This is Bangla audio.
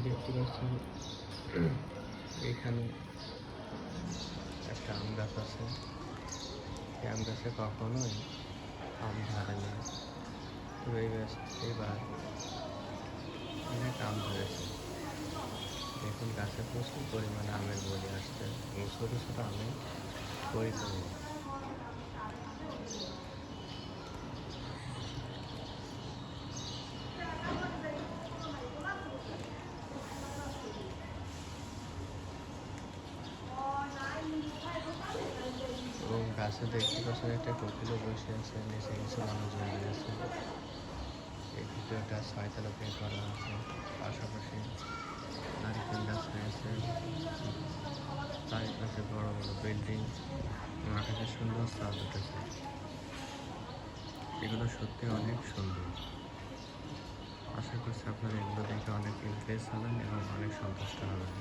দেখতে পাচ্ছেন এখানে একটা আম গাছ আছে। এই আম গাছে কখনোই আম ধরে না, তো এবার অনেক আম ধরেছে। দেখুন গাছে প্রচুর পরিমাণে আমের বলি আসছে এবং ছোটো ছোটো আমে পরিপূর্ণ। এবং গাছে দেখতে পাচ্ছেন একটা কোকিলও বসে আছে, নিচে কিছু মানুষ দাঁড়িয়ে আছে। এই ভিডিওটা 6 তলা থেকে করা আছে। পাশাপাশি নারিকেল গাছ রয়েছে, চারিপাশে বড় বড় বিল্ডিং এবং আকাশে সুন্দর চাঁদ উঠেছে। এগুলো সত্যি অনেক সুন্দর। আশা করছি আপনারা এগুলো দেখে অনেক ইমপ্রেস হবেন এবং অনেক সন্তুষ্ট হবেন।